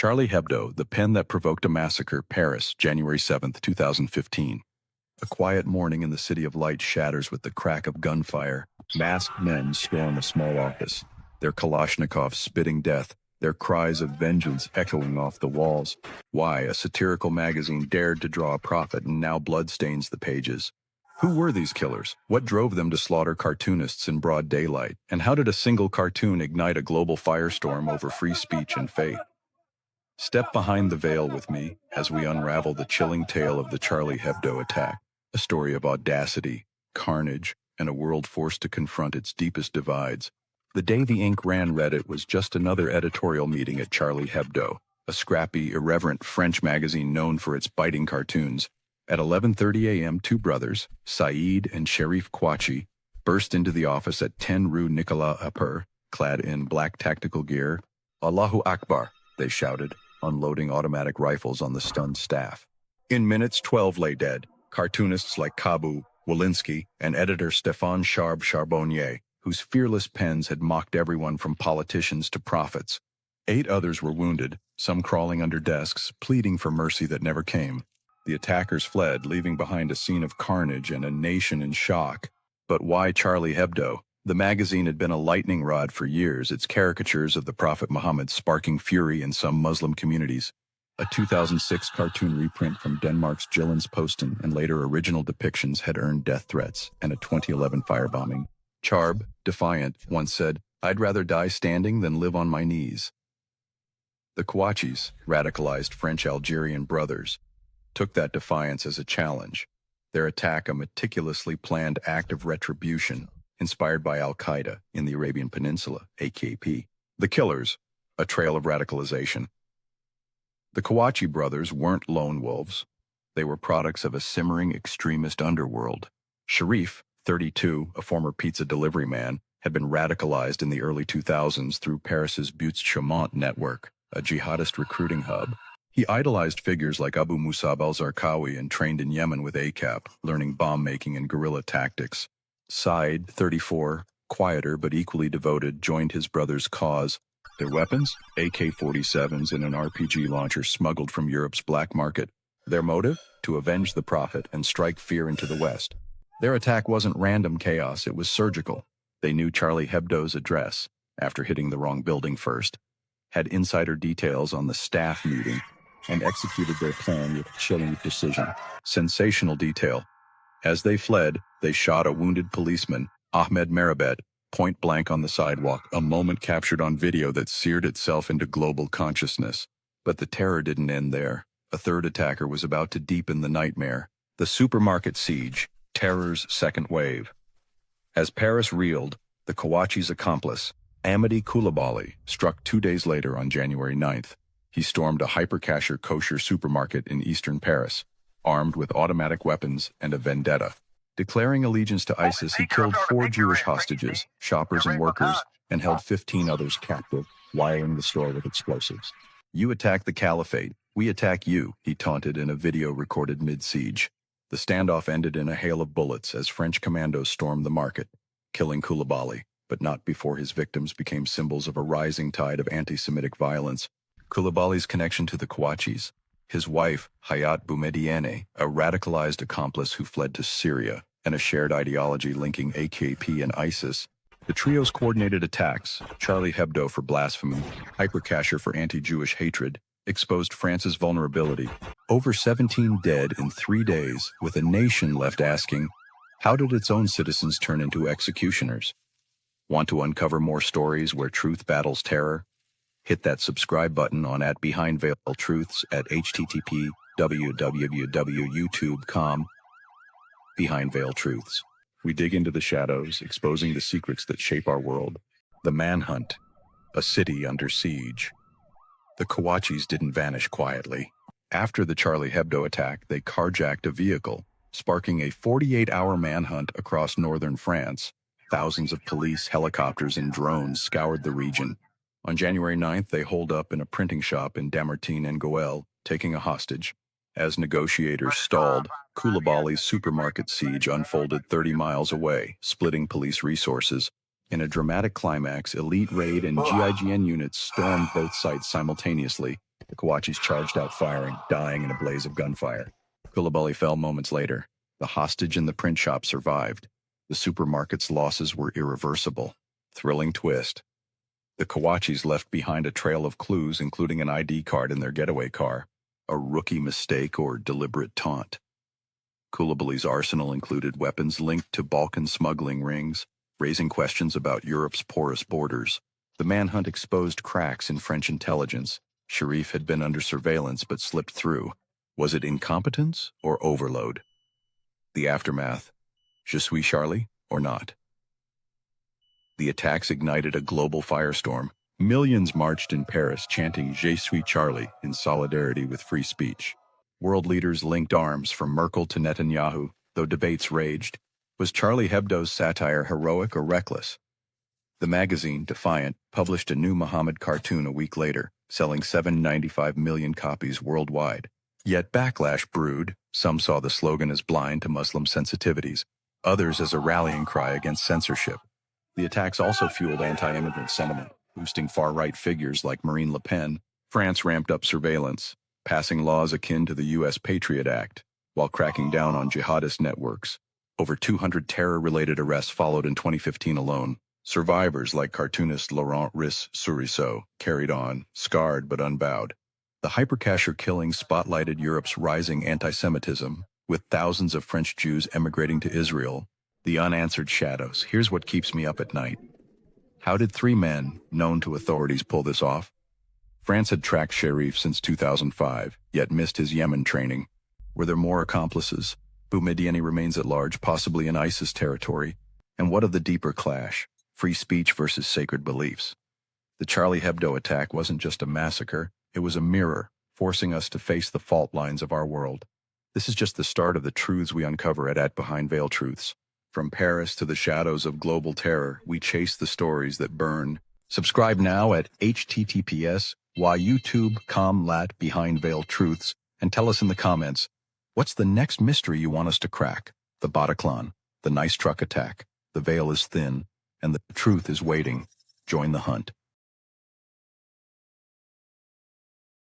Charlie Hebdo, the pen that provoked a massacre, Paris, January 7, 2015. A quiet morning in the City of Light shatters with the crack of gunfire. Masked men storm a small office, their Kalashnikovs spitting death, their cries of vengeance echoing off the walls. Why a satirical magazine dared to draw a profit and now bloodstains the pages. Who were these killers? What drove them to slaughter cartoonists in broad daylight? And how did a single cartoon ignite a global firestorm over free speech and faith? Step behind the veil with me as we unravel the chilling tale of the Charlie Hebdo attack, a story of audacity, carnage, and a world forced to confront its deepest divides. The day the ink ran Reddit was just another editorial meeting at Charlie Hebdo, a scrappy, irreverent French magazine known for its biting cartoons. At 11:30 a.m., two brothers, Saeed and Sharif Kouachi, burst into the office at 10 Rue Nicolas Appert, clad in black tactical gear. "Allahu Akbar," they shouted, unloading automatic rifles on the stunned staff. In minutes, 12 lay dead, cartoonists like Kabu, Walensky, and editor Stéphane Charbonnier, whose fearless pens had mocked everyone from politicians to prophets. 8 others were wounded, some crawling under desks, pleading for mercy that never came. The attackers fled, leaving behind a scene of carnage and a nation in shock. But why Charlie Hebdo? The magazine had been a lightning rod for years, its caricatures of the Prophet Muhammad sparking fury in some Muslim communities. A 2006 cartoon reprint from Denmark's Jyllands-Posten and later original depictions had earned death threats and a 2011 firebombing. Charb, defiant, once said, "I'd rather die standing than live on my knees." The Kouachis, radicalized French-Algerian brothers, took that defiance as a challenge, their attack a meticulously planned act of retribution, inspired by al-Qaeda in the Arabian Peninsula, AKP. The killers, a trail of radicalization. The Kouachi brothers weren't lone wolves. They were products of a simmering extremist underworld. Sharif, 32, a former pizza delivery man, had been radicalized in the early 2000s through Paris's Buttes Chaumont network, a jihadist recruiting hub. He idolized figures like Abu Musab al-Zarqawi and trained in Yemen with ACAP, learning bomb-making and guerrilla tactics. Said, 34, quieter but equally devoted, joined his brother's cause. Their weapons? AK-47s and an RPG launcher smuggled from Europe's black market. Their motive? To avenge the Prophet and strike fear into the West. Their attack wasn't random chaos, it was surgical. They knew Charlie Hebdo's address, after hitting the wrong building first, had insider details on the staff meeting, and executed their plan with chilling precision. Sensational detail. As they fled, they shot a wounded policeman, Ahmed Merabet, point blank on the sidewalk, a moment captured on video that seared itself into global consciousness. But the terror didn't end there. A third attacker was about to deepen the nightmare. The supermarket siege, terror's second wave. As Paris reeled, the Kouachi's accomplice, Amity Koulibaly, struck 2 days later on January 9th. He stormed a Hypercacher kosher supermarket in eastern Paris, armed with automatic weapons and a vendetta. Declaring allegiance to ISIS, he killed 4 Jewish hostages, shoppers and workers, and held 15 others captive, wiring the store with explosives. "You attack the caliphate, we attack you," he taunted in a video recorded mid-siege. The standoff ended in a hail of bullets as French commandos stormed the market, killing Koulibaly, but not before his victims became symbols of a rising tide of anti-Semitic violence. Koulibaly's connection to the Kouachis, his wife, Hayat Boumediene, a radicalized accomplice who fled to Syria, and a shared ideology linking AKP and ISIS. The trio's coordinated attacks, Charlie Hebdo for blasphemy, Hypercacher for anti-Jewish hatred, exposed France's vulnerability. Over 17 dead in 3 days, with a nation left asking, how did its own citizens turn into executioners? Want to uncover more stories where truth battles terror? Hit that subscribe button on @Behind Veil Truths at http://www.youtube.com. Behind Veil Truths. We dig into the shadows, exposing the secrets that shape our world. The Manhunt. A city under siege. The Kouachis didn't vanish quietly. After the Charlie Hebdo attack, they carjacked a vehicle, sparking a 48-hour manhunt across northern France. Thousands of police, helicopters, and drones scoured the region. On January 9th, they holed up in a printing shop in Dammartin and Goël, taking a hostage. As negotiators stalled, Koulibaly's supermarket siege unfolded 30 miles away, splitting police resources. In a dramatic climax, elite raid and GIGN units stormed both sites simultaneously, The Kouachis charged out firing, dying in a blaze of gunfire. Koulibaly fell moments later. The hostage in the print shop survived. The supermarket's losses were irreversible. Thrilling twist. The Kouachis left behind a trail of clues, including an ID card in their getaway car. A rookie mistake or deliberate taunt. Koulibaly's arsenal included weapons linked to Balkan smuggling rings, raising questions about Europe's porous borders. The manhunt exposed cracks in French intelligence. Sharif had been under surveillance but slipped through. Was it incompetence or overload? The aftermath. Je suis Charlie or not? The attacks ignited a global firestorm. Millions marched in Paris chanting Je suis Charlie in solidarity with free speech. World leaders linked arms from Merkel to Netanyahu, though debates raged. Was Charlie Hebdo's satire heroic or reckless? The magazine, Defiant, published a new Muhammad cartoon a week later, selling 795 million copies worldwide. Yet backlash brewed. Some saw the slogan as blind to Muslim sensitivities, others as a rallying cry against censorship. The attacks also fueled anti-immigrant sentiment, boosting far-right figures like Marine Le Pen. France ramped up surveillance, passing laws akin to the U.S. Patriot Act, while cracking down on jihadist networks. Over 200 terror-related arrests followed in 2015 alone. Survivors like cartoonist Laurent Riss-Sourisseau carried on, scarred but unbowed. The Hypercacher killings spotlighted Europe's rising anti-Semitism, with thousands of French Jews emigrating to Israel. The unanswered shadows. Here's what keeps me up at night. How did three men, known to authorities, pull this off? France had tracked Sharif since 2005, yet missed his Yemen training. Were there more accomplices? Boumediene remains at large, possibly in ISIS territory. And what of the deeper clash? Free speech versus sacred beliefs. The Charlie Hebdo attack wasn't just a massacre, it was a mirror, forcing us to face the fault lines of our world. This is just the start of the truths we uncover at Behind Veiled Truths. From Paris to the shadows of global terror, we chase the stories that burn. Subscribe now at https://youtube.com/lat Behind Veiled Truths and tell us in the comments, what's the next mystery you want us to crack? The Bataclan, the nice truck attack, the veil is thin, and the truth is waiting. Join the hunt.